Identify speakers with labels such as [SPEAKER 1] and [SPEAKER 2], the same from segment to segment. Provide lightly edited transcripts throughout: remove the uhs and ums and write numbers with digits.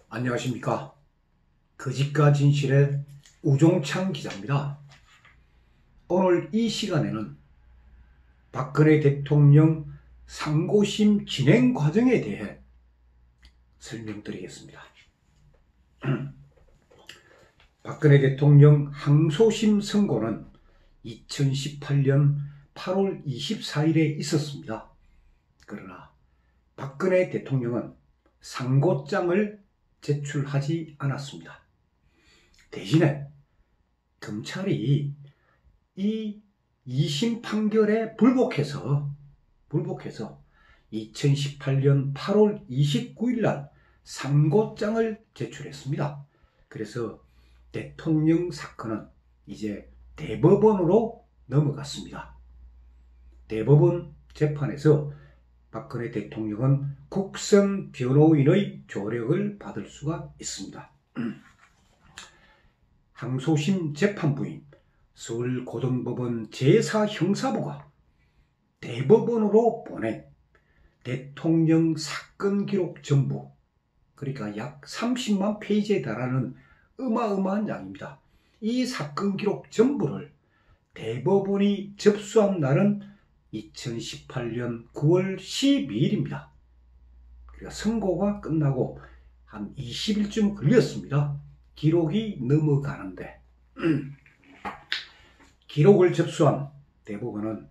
[SPEAKER 1] 안녕하십니까. 거짓과 진실의 우종찬 기자입니다. 오늘 이 시간에는 박근혜 대통령 상고심 진행 과정에 대해 설명드리겠습니다. 박근혜 대통령 항소심 선고는 2018년 8월 24일에 있었습니다. 그러나 박근혜 대통령은 상고장을 제출하지 않았습니다. 대신에 검찰이 이 2심 판결에 불복해서 2018년 8월 29일 날 상고장을 제출했습니다. 그래서 대통령 사건은 이제 대법원으로 넘어갔습니다. 대법원 재판에서 박근혜 대통령은 국선 변호인의 조력을 받을 수가 있습니다. 항소심 재판부인 서울고등법원 제4형사부가 대법원으로 보낸 대통령 사건 기록 전부, 그러니까 약 30만 페이지에 달하는 어마어마한 양입니다. 이 사건 기록 전부를 대법원이 접수한 날은 2018년 9월 12일입니다. 그러니까 선고가 끝나고 한 20일쯤 걸렸습니다. 기록이 넘어가는데 기록을 접수한 대법원은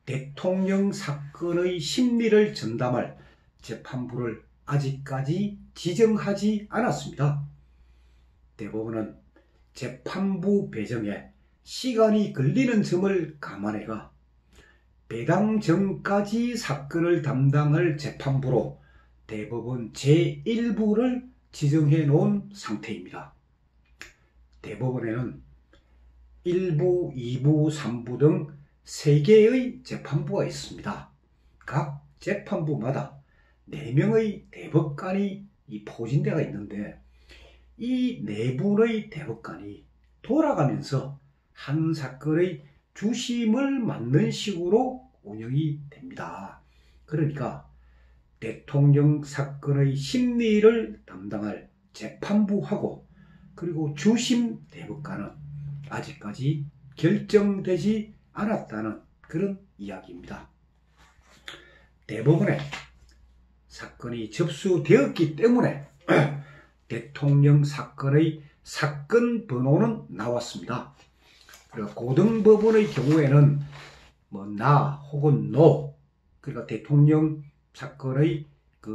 [SPEAKER 1] 대통령 사건의 심리를 전담할 재판부를 아직까지 지정하지 않았습니다. 대법원은 재판부 배정에 시간이 걸리는 점을 감안해가 배당 전까지 사건을 담당할 재판부로 대법원 제1부를 지정해 놓은 상태입니다. 대법원에는 1부, 2부, 3부 등 3개의 재판부가 있습니다. 각 재판부마다 4명의 대법관이 포진되어 있는데 이 4분의 대법관이 돌아가면서 한 사건의 주심을 맡는 식으로 운영이 됩니다. 그러니까 대통령 사건의 심리를 담당할 재판부하고 그리고 주심 대법관은 아직까지 결정되지 않았다는 그런 이야기입니다. 대법원에 사건이 접수되었기 때문에 대통령 사건의 사건 번호는 나왔습니다. 그러니까 고등법원의 경우에는 나 혹은 노, 그러니까 대통령 사건의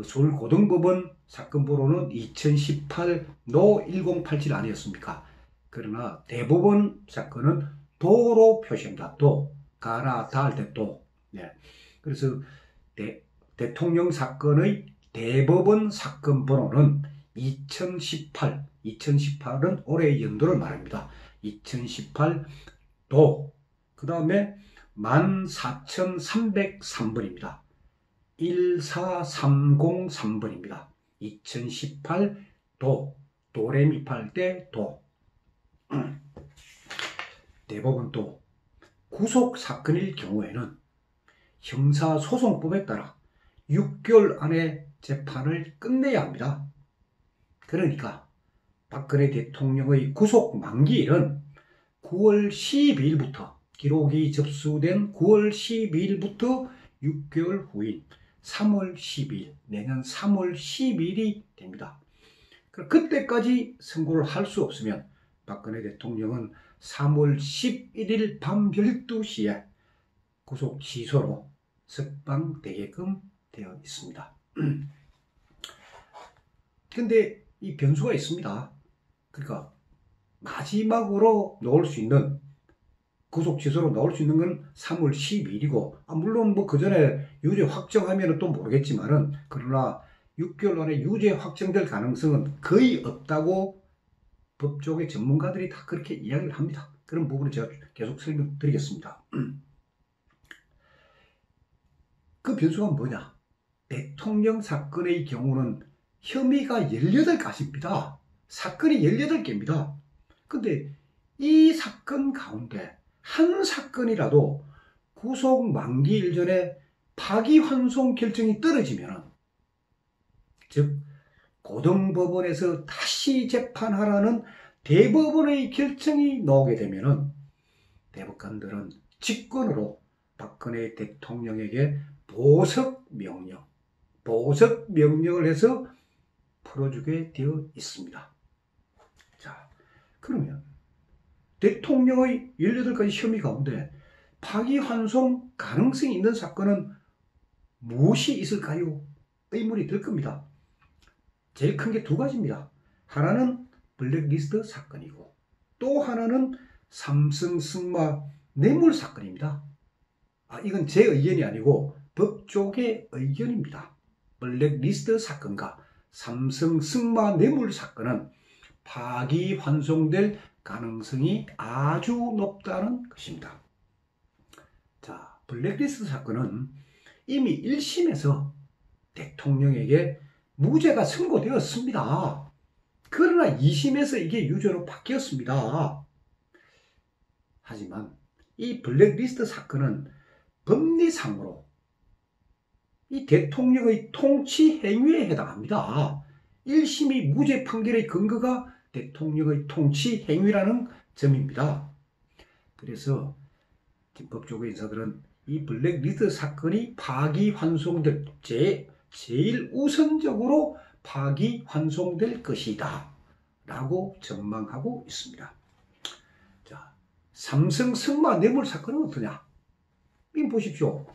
[SPEAKER 1] 서울고등법원 사건 번호는 2018 노 1087 아니었습니까? 그러나 대법원 사건은 도로 표시합니다. 도, 가나, 다 할 때 도. 네. 그래서 대통령 사건의 대법원 사건 번호는 2018은 올해의 연도를 말합니다. 2018 도, 그 다음에 14303번입니다. 14303번입니다. 2018 도, 도레미파 할 때 도. 대법원 또 구속 사건일 경우에는 형사소송법에 따라 6개월 안에 재판을 끝내야 합니다. 그러니까 박근혜 대통령의 구속 만기일은 9월 12일부터 기록이 접수된 9월 12일부터 6개월 후인 3월 12일, 내년 3월 12일이 됩니다. 그때까지 선고를 할 수 없으면 박근혜 대통령은 3월 11일 밤 12시에 구속 취소로 석방되게끔 되어 있습니다. 근데 이 변수가 있습니다. 그러니까 마지막으로 나올 수 있는, 구속 취소로 나올 수 있는 건 3월 12일이고 물론 그 전에 유죄 확정하면 또 모르겠지만은, 그러나 6개월 안에 유죄 확정될 가능성은 거의 없다고 법조계 전문가들이 다 그렇게 이야기를 합니다. 그런 부분을 제가 계속 설명드리겠습니다. 그 변수가 뭐냐? 대통령 사건의 경우는 혐의가 18가지입니다. 사건이 18개입니다. 근데 이 사건 가운데 한 사건이라도 구속 만기일 전에 파기환송 결정이 떨어지면, 즉 고등법원에서 다시 재판하라는 대법원의 결정이 나오게 되면은 대법관들은 직권으로 박근혜 대통령에게 보석 명령을 해서 풀어주게 되어 있습니다. 자, 그러면 대통령의 18가지 혐의 가운데 파기환송 가능성이 있는 사건은 무엇이 있을까요? 의문이 들 겁니다. 제일 큰 게 두 가지입니다. 하나는 블랙리스트 사건이고 또 하나는 삼성 승마 뇌물 사건입니다. 이건 제 의견이 아니고 법조계 의견입니다. 블랙리스트 사건과 삼성 승마 뇌물 사건은 파기환송될 가능성이 아주 높다는 것입니다. 자, 블랙리스트 사건은 이미 1심에서 대통령에게 무죄가 선고되었습니다. 그러나 2심에서 이게 유죄로 바뀌었습니다. 하지만 이 블랙리스트 사건은 법리상으로 이 대통령의 통치 행위에 해당합니다. 1심이 무죄 판결의 근거가 대통령의 통치 행위라는 점입니다. 그래서 법조계 인사들은 이 블랙리스트 사건이 파기환송될 제일 우선적으로 파기환송될 것이다 라고 전망하고 있습니다. 자, 삼성 승마 뇌물 사건은 어떠냐? 이거 보십시오.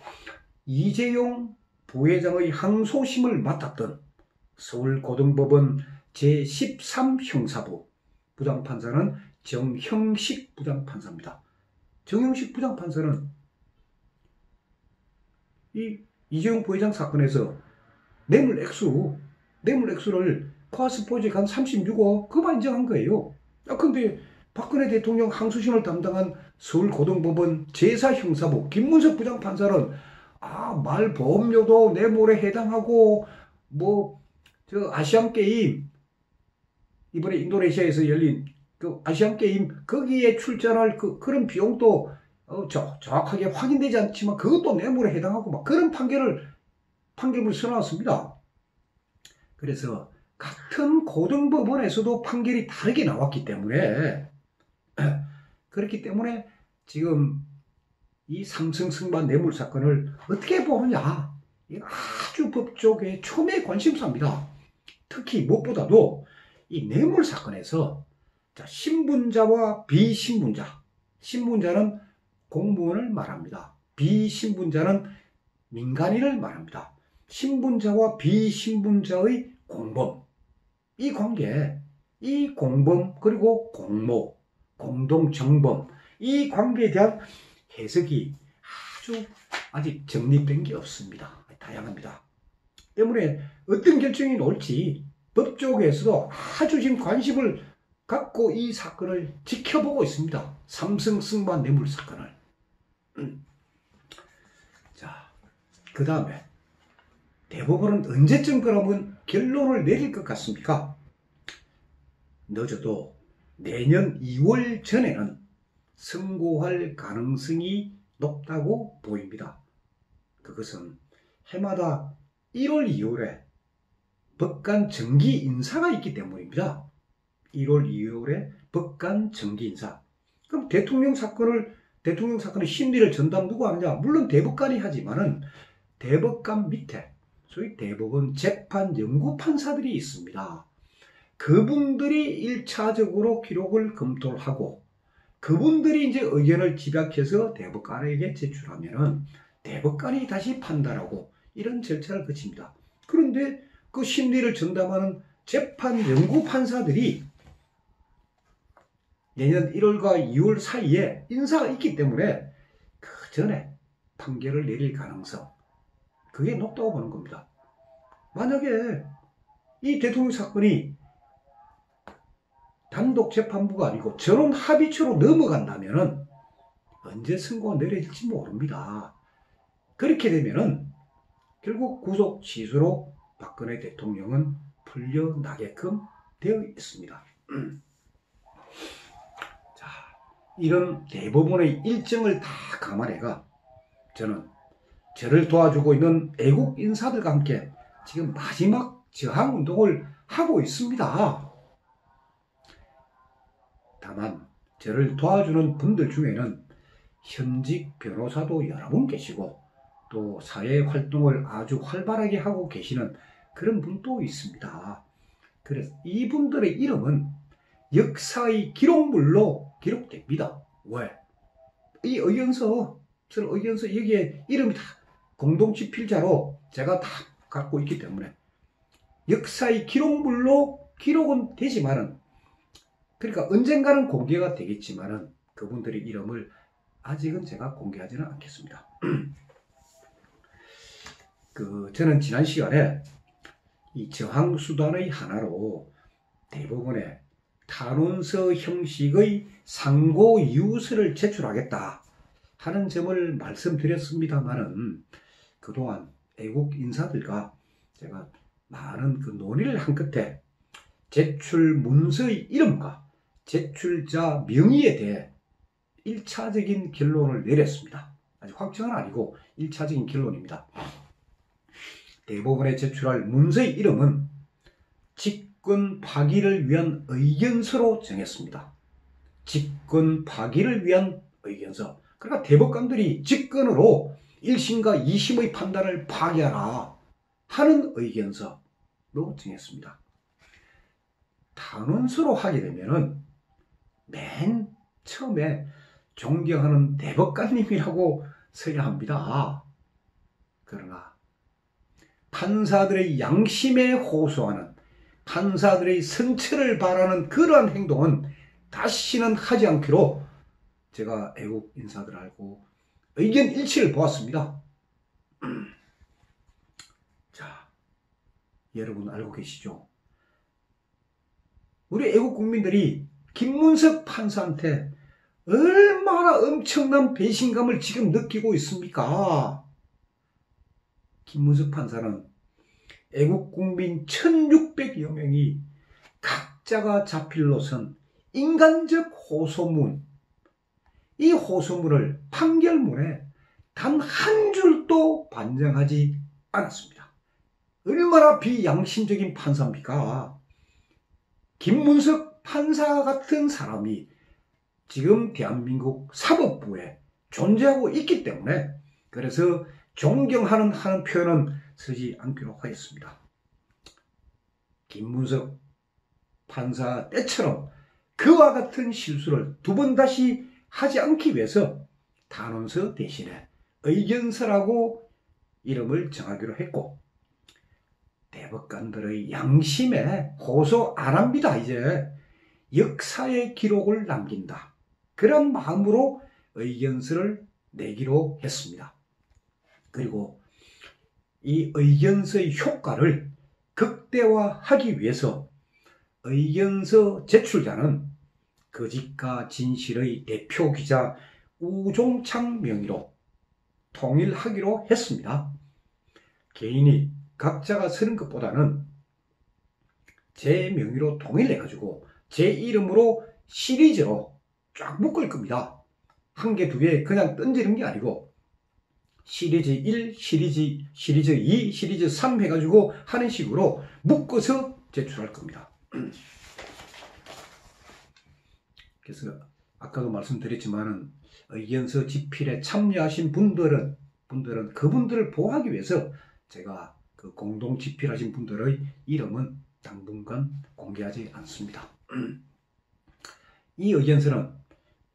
[SPEAKER 1] 이재용 부회장의 항소심을 맡았던 서울고등법원 제13형사부 부장판사는 정형식 부장판사입니다. 정형식 부장판사는 이재용 부회장 사건에서 뇌물 액수를 코아스포지에 한 36억 그만 인정한 거예요. 근데 박근혜 대통령 항소심을 담당한 서울고등법원 제4형사부 김문석 부장판사는 말보험료도 뇌물에 해당하고 아시안게임 이번에 인도네시아에서 열린 그 아시안게임 거기에 출전할 그런 비용도 정확하게 확인되지 않지만 그것도 뇌물에 해당하고 막 그런 판결을 써놨습니다. 그래서 같은 고등법원에서도 판결이 다르게 나왔기 때문에 그렇기 때문에 지금 이 삼성 승마 뇌물 사건을 어떻게 보느냐, 이건 아주 법조계의 초미의 관심사입니다. 특히 무엇보다도 이 뇌물 사건에서 신분자와 비신분자, 신분자는 공무원을 말합니다. 비신분자는 민간인을 말합니다. 신분자와 비신분자의 공범, 이 관계, 이 공범 그리고 공모, 공동정범, 이 관계에 대한 해석이 아직 정립된 게 없습니다. 다양합니다. 때문에 어떤 결정이 나올지 법조계에서도 아주 지금 관심을 갖고 이 사건을 지켜보고 있습니다. 삼성 승마 뇌물 사건을. 자, 그 다음에 대법원은 언제쯤 그러면 결론을 내릴 것 같습니까? 늦어도 내년 2월 전에는 선고할 가능성이 높다고 보입니다. 그것은 해마다 1월, 2월에 법관 정기 인사가 있기 때문입니다. 1월, 2월에 법관 정기 인사. 그럼 대통령 사건의 심리를 전담 누가 하느냐? 물론 대법관이 하지만은 대법관 밑에 소위 대법원 재판 연구 판사들이 있습니다. 그분들이 1차적으로 기록을 검토를 하고 그분들이 이제 의견을 집약해서 대법관에게 제출하면은 대법관이 다시 판단하고 이런 절차를 거칩니다. 그런데 그 심리를 전담하는 재판 연구 판사들이 내년 1월과 2월 사이에 인사가 있기 때문에 그 전에 판결을 내릴 가능성, 그게 높다고 보는 겁니다. 만약에 이 대통령 사건이 단독 재판부가 아니고 전원 합의체로 넘어간다면은 언제 선고가 내려질지 모릅니다. 그렇게 되면은 결국 구속 취소로 박근혜 대통령은 풀려나게끔 되어 있습니다. 자, 이런 대법원의 일정을 다 감안해가 저는 저를 도와주고 있는 애국 인사들과 함께 지금 마지막 저항운동을 하고 있습니다. 다만 저를 도와주는 분들 중에는 현직 변호사도 여러 분 계시고 또 사회활동을 아주 활발하게 하고 계시는 그런 분도 있습니다. 그래서 이분들의 이름은 역사의 기록물로 기록됩니다. 왜? 이 의견서 여기에 이름이 다 공동집필자로 제가 다 갖고 있기 때문에 역사의 기록물로 기록은 되지만은, 그러니까 언젠가는 공개가 되겠지만은 그분들의 이름을 아직은 제가 공개하지는 않겠습니다. 저는 지난 시간에 이 저항수단의 하나로 대법원에 탄원서 형식의 상고 이유서를 제출하겠다 하는 점을 말씀드렸습니다만은, 그동안 애국 인사들과 제가 많은 그 논의를 한 끝에 제출 문서의 이름과 제출자 명의에 대해 1차적인 결론을 내렸습니다. 아직 확정은 아니고 1차적인 결론입니다. 대법원에 제출할 문서의 이름은 직권 파기를 위한 의견서로 정했습니다. 직권 파기를 위한 의견서. 그러니까 대법관들이 직권으로 1심과 2심의 판단을 파기하라 하는 의견서로 정했습니다. 탄원서로 하게 되면은 맨 처음에 존경하는 대법관님이라고 써야 합니다. 그러나 판사들의 양심에 호소하는, 판사들의 선처를 바라는 그러한 행동은 다시는 하지 않기로 제가 애국 인사들하고 의견 일치를 보았습니다. 자, 여러분 알고 계시죠? 우리 애국 국민들이 김문석 판사한테 얼마나 엄청난 배신감을 지금 느끼고 있습니까? 김문석 판사는 애국 국민 1600여 명이 각자가 자필로 쓴 인간적 호소문, 이 호소문을 판결문에 단 한 줄도 반정하지 않았습니다. 얼마나 비양심적인 판사입니까? 김문석 판사 같은 사람이 지금 대한민국 사법부에 존재하고 있기 때문에, 그래서 존경하는 하는 표현은 쓰지 않기로 하였습니다. 김문석 판사 때처럼 그와 같은 실수를 두 번 다시 하지 않기 위해서 탄원서 대신에 의견서라고 이름을 정하기로 했고, 대법관들의 양심에 호소 안 합니다. 이제 역사의 기록을 남긴다, 그런 마음으로 의견서를 내기로 했습니다. 그리고 이 의견서의 효과를 극대화하기 위해서 의견서 제출자는 거짓과 진실의 대표 기자 우종창 명의로 통일하기로 했습니다. 개인이 각자가 쓰는 것보다는 제 명의로 통일해가지고 제 이름으로 시리즈로 쫙 묶을 겁니다. 한 개, 두 개 그냥 던지는 게 아니고 시리즈 1, 시리즈 2, 시리즈 3 해가지고 하는 식으로 묶어서 제출할 겁니다. 그래서 아까도 말씀드렸지만은 의견서 집필에 참여하신 분들은 그분들을 보호하기 위해서 제가 그 공동 집필하신 분들의 이름은 당분간 공개하지 않습니다. 이 의견서는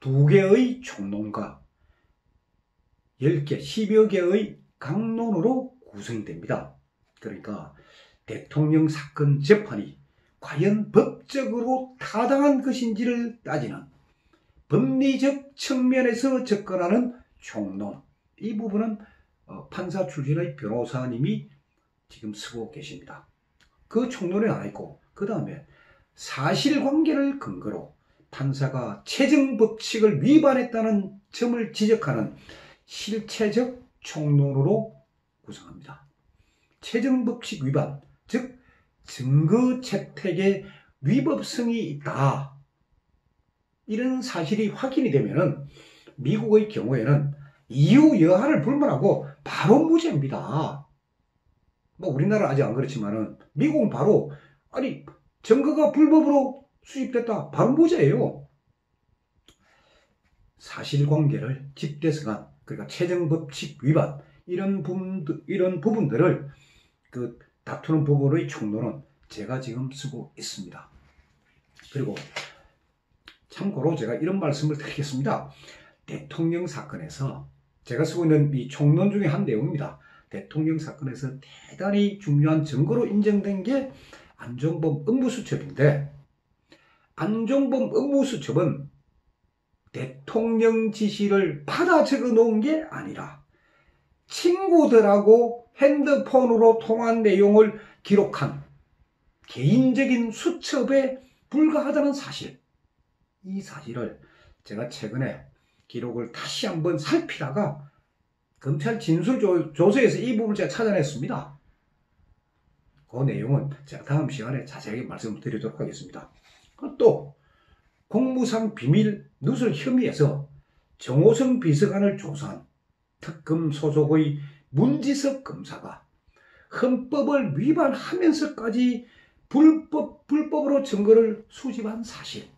[SPEAKER 1] 2개의 총론과 10개, 10여 개의 강론으로 구성이 됩니다. 그러니까 대통령 사건 재판이 과연 법적으로 타당한 것인지를 따지는 법리적 측면에서 접근하는 총론, 이 부분은 판사 출신의 변호사님이 지금 쓰고 계십니다. 그 총론에 나와 있고, 그 다음에 사실관계를 근거로 판사가 채정법칙을 위반했다는 점을 지적하는 실체적 총론으로 구성합니다. 채정법칙 위반, 즉 증거 채택의 위법성이 있다, 이런 사실이 확인이 되면은 미국의 경우에는 이유 여하를 불문하고 바로 무죄입니다. 뭐 우리나라 아직 안 그렇지만은 미국은 바로 아니 증거가 불법으로 수집됐다. 바로 무죄예요. 사실관계를 집대성한 그러니까 채정법칙 위반 이런 부분들을 그 다투는 부분의 총론은 제가 지금 쓰고 있습니다. 그리고 참고로 제가 이런 말씀을 드리겠습니다. 대통령 사건에서 제가 쓰고 있는 이 총론 중에 한 내용입니다. 대통령 사건에서 대단히 중요한 증거로 인정된 게 안종범 업무수첩인데, 안종범 업무수첩은 대통령 지시를 받아 적어 놓은 게 아니라 친구들하고 핸드폰으로 통한 내용을 기록한 개인적인 수첩에 불과하다는 사실, 이 사실을 제가 최근에 기록을 다시 한번 살피다가 검찰 진술조서에서 이 부분을 제가 찾아냈습니다. 그 내용은 제가 다음 시간에 자세하게 말씀을 드리도록 하겠습니다. 또 공무상 비밀 누설 혐의에서 정호성 비서관을 조사한 특검 소속의 문지석 검사가 헌법을 위반하면서까지 불법으로 증거를 수집한 사실,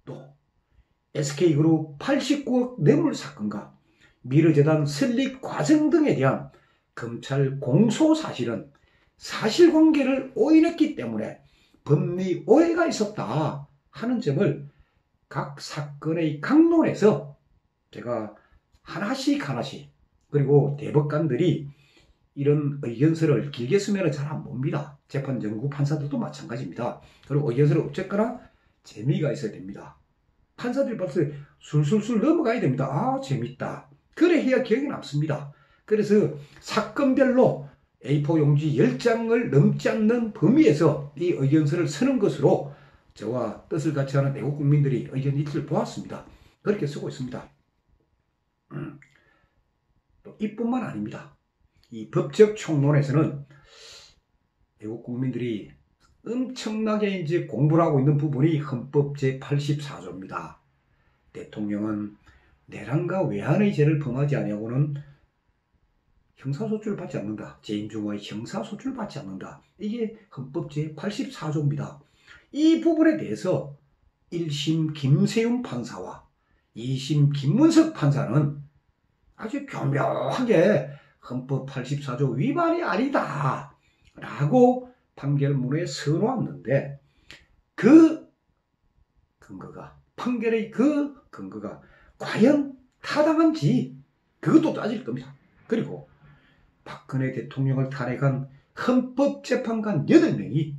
[SPEAKER 1] 또 SK그룹 89억 뇌물 사건과 미르재단 설립 과정 등에 대한 검찰 공소 사실은 사실관계를 오인했기 때문에 법리 오해가 있었다 하는 점을 각 사건의 강론에서 제가 하나씩 그리고 대법관들이 이런 의견서를 길게 쓰면 잘 안 봅니다. 재판정구 판사들도 마찬가지입니다. 그리고 의견서를 어쨌거나 재미가 있어야 됩니다. 판사들이 봤을 때 술술술 넘어가야 됩니다. 아 재밌다. 그래 해야 기억에 남습니다. 그래서 사건별로 A4 용지 10장을 넘지 않는 범위에서 이 의견서를 쓰는 것으로 저와 뜻을 같이 하는 애국 국민들이 의견 일치를 보았습니다. 그렇게 쓰고 있습니다. 또 이뿐만 아닙니다. 이 법적 총론에서는 애국 국민들이 엄청나게 이제 공부를 하고 있는 부분이 헌법 제84조입니다. 대통령은 내란과 외환의 죄를 범하지 아니하고는 형사소출을 받지 않는다. 재임중의 형사소출을 받지 않는다. 이게 헌법 제84조입니다. 이 부분에 대해서 1심 김세윤 판사와 2심 김문석 판사는 아주 교묘하게 헌법 84조 위반이 아니다 라고 판결문에 써놓았는데, 그 근거가, 판결의 그 근거가 과연 타당한지 그것도 따질 겁니다. 그리고 박근혜 대통령을 탄핵한 헌법재판관 8명이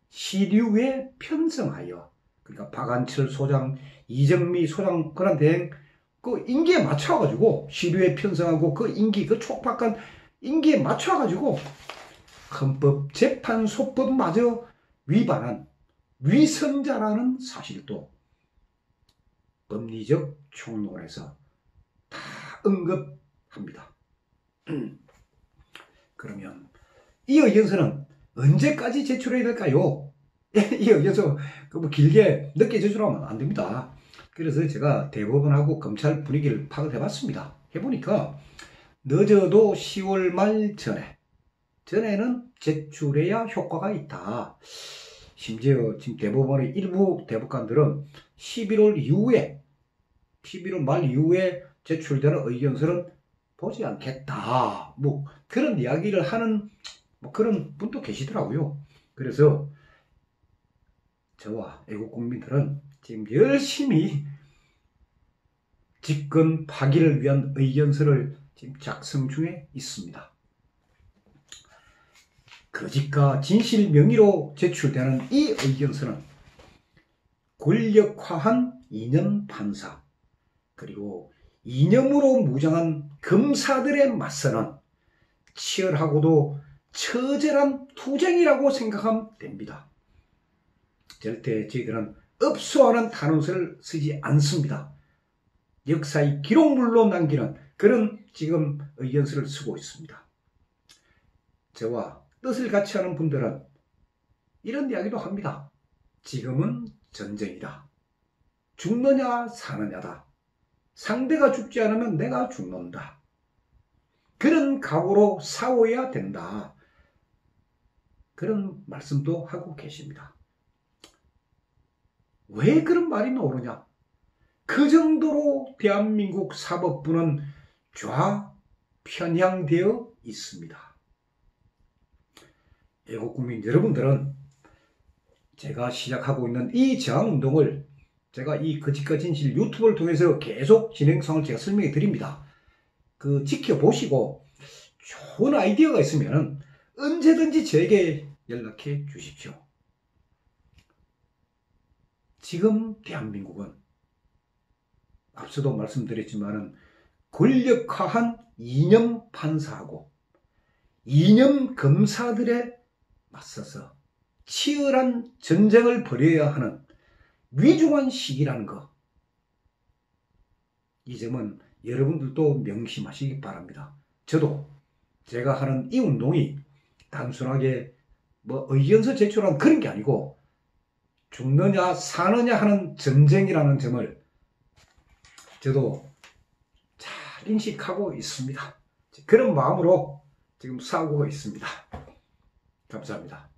[SPEAKER 1] 시류에 편성하여, 그러니까 박안철 소장, 이정미 소장 권한 대행 그 임기에 맞춰가지고 시류에 편성하고 그 임기, 그 촉박한 임기에 맞춰가지고 헌법재판소법마저 위반한 위선자라는 사실도 법리적 총론에서 다 언급합니다. 그러면 이 의견서는 언제까지 제출해야 될까요? 이 의견서 뭐 길게 늦게 제출하면 안 됩니다. 그래서 제가 대법원하고 검찰 분위기를 파악해 봤습니다. 해보니까 늦어도 10월 말 전에는 제출해야 효과가 있다. 심지어 지금 대법원의 일부 대법관들은 11월 말 이후에 제출되는 의견서는 보지 않겠다. 뭐 그런 이야기를 하는 그런 분도 계시더라고요. 그래서 저와 애국 국민들은 지금 열심히 집권 파기를 위한 의견서를 지금 작성 중에 있습니다. 거짓과 진실 명의로 제출되는 이 의견서는 권력화한 이념 판사, 그리고 이념으로 무장한 검사들에 맞서는 치열하고도 처절한 투쟁이라고 생각하면 됩니다. 절대 저희들은 업소하는 단어를 쓰지 않습니다. 역사의 기록물로 남기는 그런 지금 의견서를 쓰고 있습니다. 저와 뜻을 같이 하는 분들은 이런 이야기도 합니다. 지금은 전쟁이다. 죽느냐 사느냐다. 상대가 죽지 않으면 내가 죽는다. 그런 각오로 싸워야 된다. 그런 말씀도 하고 계십니다. 왜 그런 말이 나오느냐? 그 정도로 대한민국 사법부는 좌편향되어 있습니다. 애국국민 여러분들은 제가 시작하고 있는 이 저항운동을 제가 이 거짓과 진실 유튜브를 통해서 계속 진행상을 제가 설명해 드립니다. 그 지켜보시고 좋은 아이디어가 있으면 언제든지 저에게 연락해 주십시오. 지금 대한민국은 앞서도 말씀드렸지만 권력화한 이념 판사하고 이념 검사들에 맞서서 치열한 전쟁을 벌여야 하는 위중한 시기라는 것. 이 점은 여러분들도 명심하시기 바랍니다. 저도 제가 하는 이 운동이 단순하게 의견서 제출한 그런 게 아니고 죽느냐 사느냐 하는 전쟁이라는 점을 저도 잘 인식하고 있습니다. 그런 마음으로 지금 싸우고 있습니다. 감사합니다.